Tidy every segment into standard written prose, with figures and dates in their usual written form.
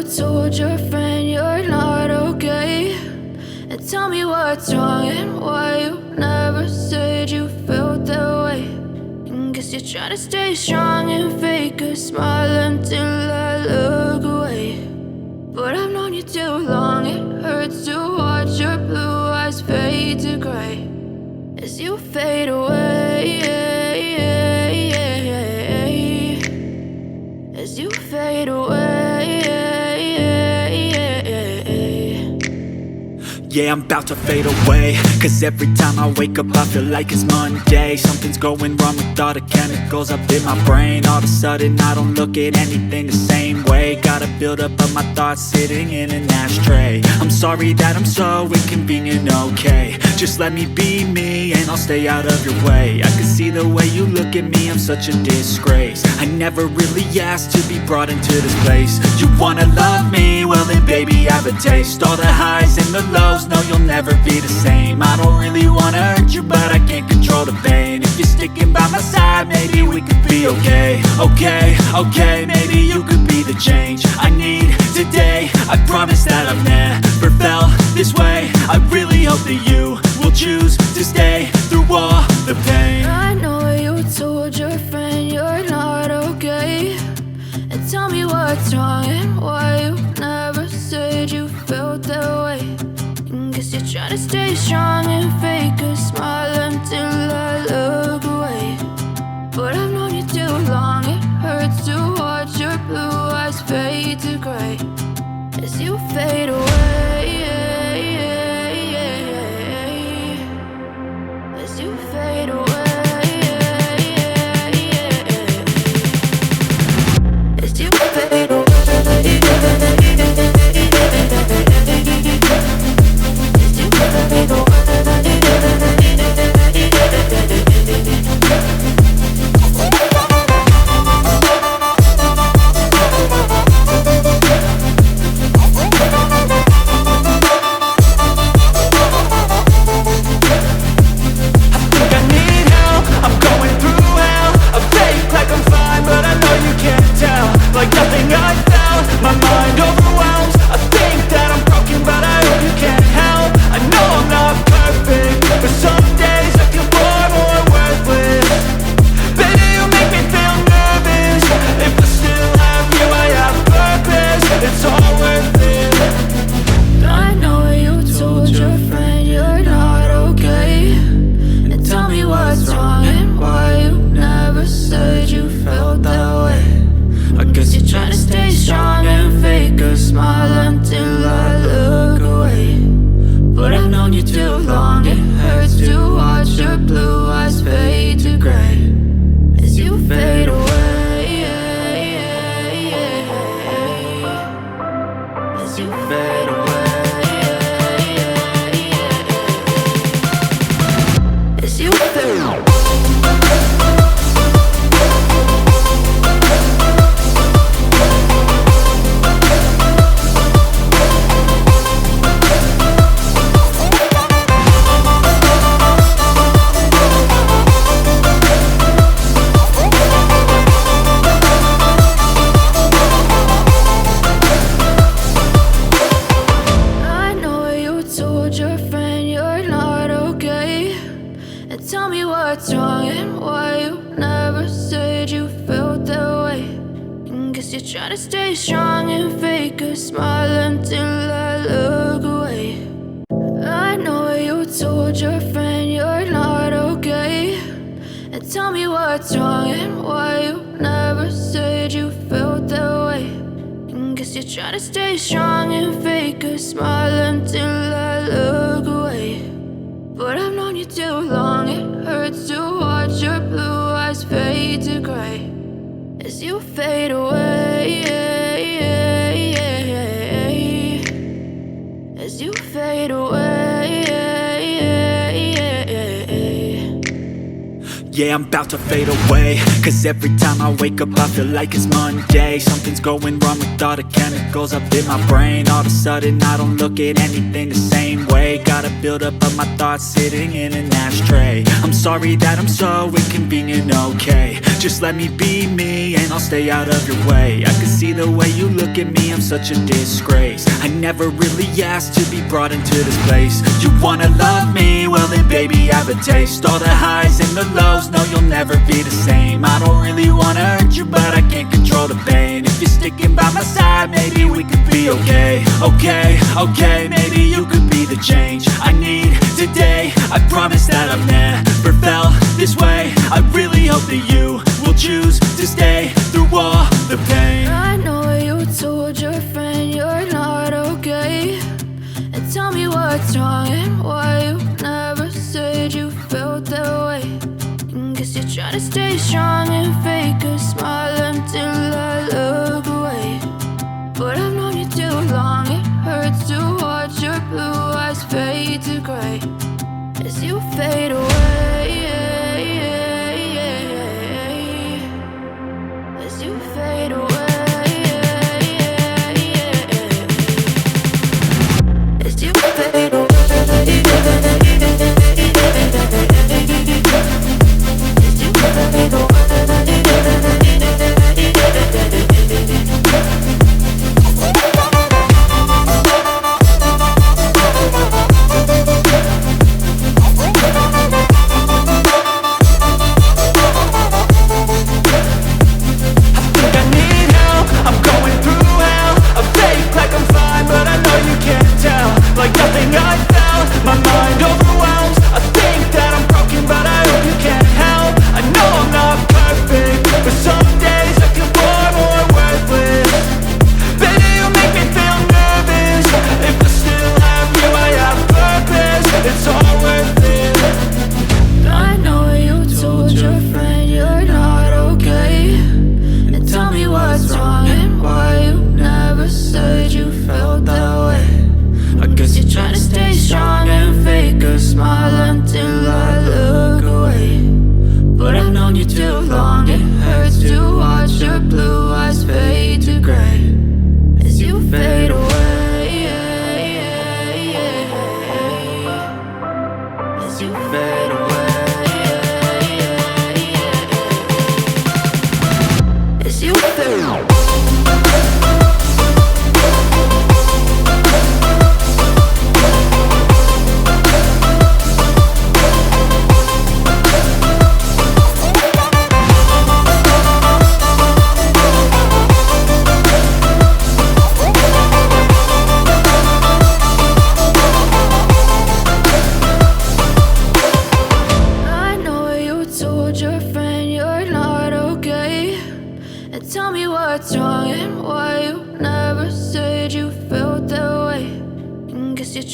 you told your friend you're not okay. And tell me what's wrong and why you never said you felt that way. And guess you're trying to stay strong and fake a smile until I look away. But I've known you too long, it hurts to watch your blue eyes fade to gray as you fade away, as you fade away. Yeah, I'm about to fade away, cause every time I wake up I feel like it's Monday. Something's going wrong with all the chemicals up in my brain. All of a sudden I don't look at anything the same way. Got a buildup of my thoughts sitting in an ashtray. I'm sorry that I'm so inconvenient, okay. Just let me be me and I'll stay out of your way. I can see the way you look at me, I'm such a disgrace. I never really asked to be brought into this place. You wanna love me? Well then baby have a taste. All the highs and the lows, no, you'll never be the same. I don't really wanna hurt you, but I can't control the pain. If you're sticking by my side, maybe we could be okay. Okay, maybe you could be the change I need today. I promise that I've never felt this way. I really hope that you will choose to stay through all the pain. I know you told your friend you're not okay. And tell me what's wrong and why you never said you felt that way. Guess you're trying to stay strong and fake a smile until I look away. But I've known you too long, it hurts to watch your blue eyes fade to gray as you fade away, as you fade away, as you fade away. Try to stay strong and fake a smile until I look away. I know you told your friend you're not okay. And tell me what's wrong and why you never said you felt that way. And guess you're trying to stay strong and fake a smile until I look away. But I've known you too long, it hurts to watch your blue eyes fade to gray as you fade away, as you fade away. Yeah, I'm about to fade away, cause every time I wake up I feel like it's Monday. Something's going wrong with all the chemicals up in my brain. All of a sudden I don't look at anything the same way. Got a buildup of my thoughts sitting in an ashtray. I'm sorry that I'm so inconvenient, okay. Just let me be me and I'll stay out of your way. I can see the way you look at me, I'm such a disgrace. I never really asked to be brought into this place. You wanna love me? Well then baby I have a taste. All the highs and the lows, no you'll never be the same. I don't really wanna hurt you but I can't control the pain. If you're sticking by my side, maybe we could be okay. Okay, maybe you could be the change I need today. I promise that I've never felt this way. I really hope that you will choose to stay through all the pain. I know you told your friend you're not okay, and tell me what's wrong and why you never said you felt that way. Guess you're trying to stay strong and fake a smile until I look away. But I've known you too long, it hurts to watch your blue eyes fade to gray as you fade away. As you fade away. As you fade away.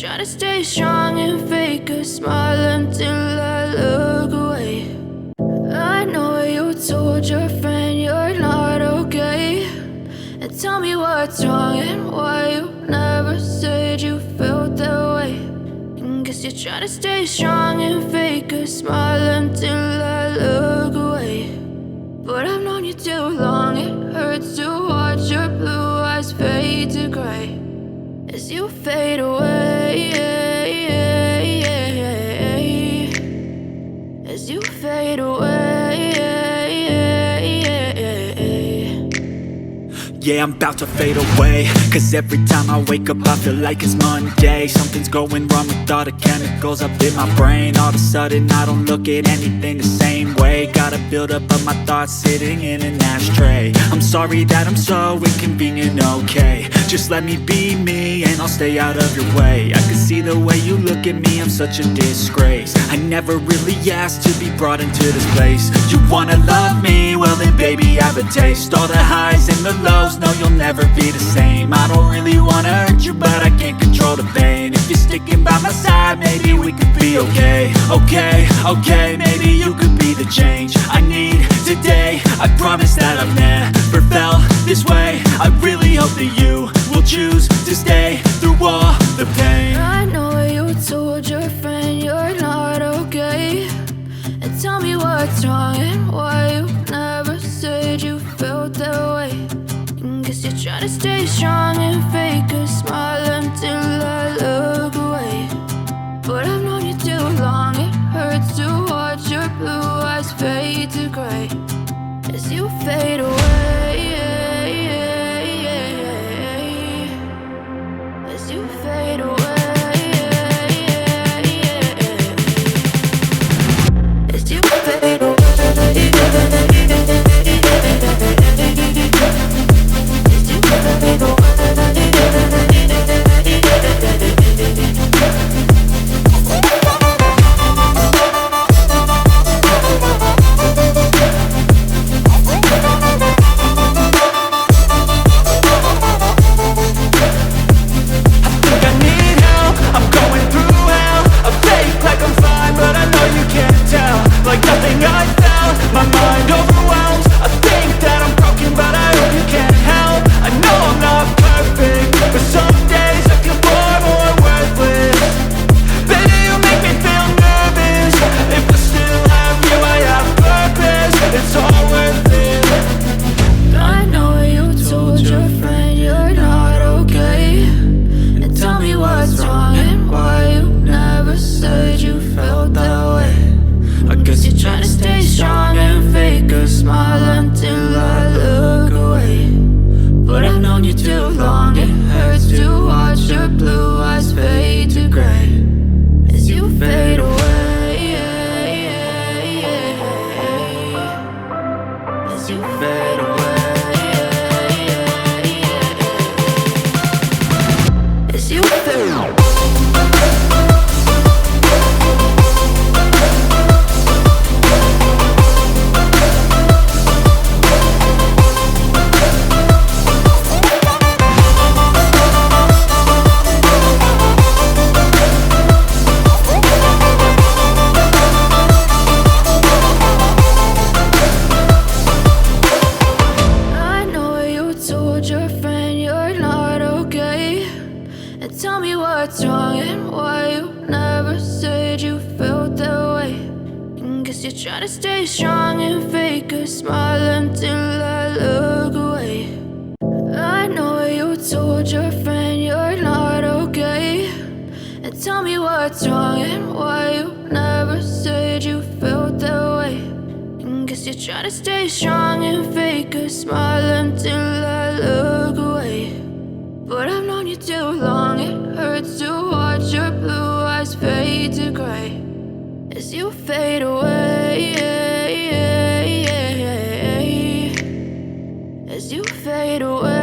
Trying to stay strong and fake a smile until I look away. I know you told your friend you're not okay, and tell me what's wrong and why you never said you felt that way. Guess you're trying to stay strong and fake a smile until I look away. But I've known you too long, it hurts to watch your blue eyes fade to gray as you fade away. As you fade away. Yeah, I'm about to fade away, cause every time I wake up I feel like it's Monday. Something's going wrong with all the chemicals up in my brain. All of a sudden I don't look at anything the same way. Got a buildup of my thoughts sitting in an ashtray. I'm sorry that I'm so inconvenient, okay. Just let me be me and I'll stay out of your way. I can see the way you look at me, I'm such a disgrace. I never really asked to be brought into this place. You wanna love me? Well then baby I have a taste. All the highs and the lows, no you'll never be the same. I don't really wanna hurt you but I can't control the pain. If you're sticking by my side, maybe we could be okay. Okay, maybe you could be the change I need today. I promise that I've never felt this way. I really hope that you will choose to stay through all the pain. I know you told your friend you're not okay, and tell me what's wrong to stay strong and fake a smile until I look away. But I've known you too long, it hurts to watch your blue eyes fade to gray as you fade away, as you fade away, as you fade away. Tell me what's wrong and why you never said you felt that way. Guess you're trying to stay strong and fake a smile until I look away. I know you told your friend you're not okay. And tell me what's wrong and why you never said you felt that way. Guess you're trying to stay strong and fake a smile until I look away. But I've known you too long, it hurts to watch your blue eyes fade to gray as you fade away, as you fade away.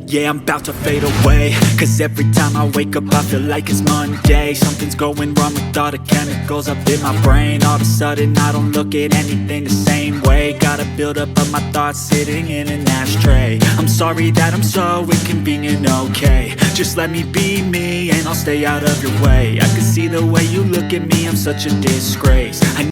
Yeah, I'm about to fade away, cause every time I wake up I feel like it's Monday. Something's going wrong with all the chemicals up in my brain. All of a sudden I don't look at anything the same way. Gotta build up of my thoughts sitting in an ashtray. I'm sorry that I'm so inconvenient, okay. Just let me be me and I'll stay out of your way. I can see the way you look at me, I'm such a disgrace. I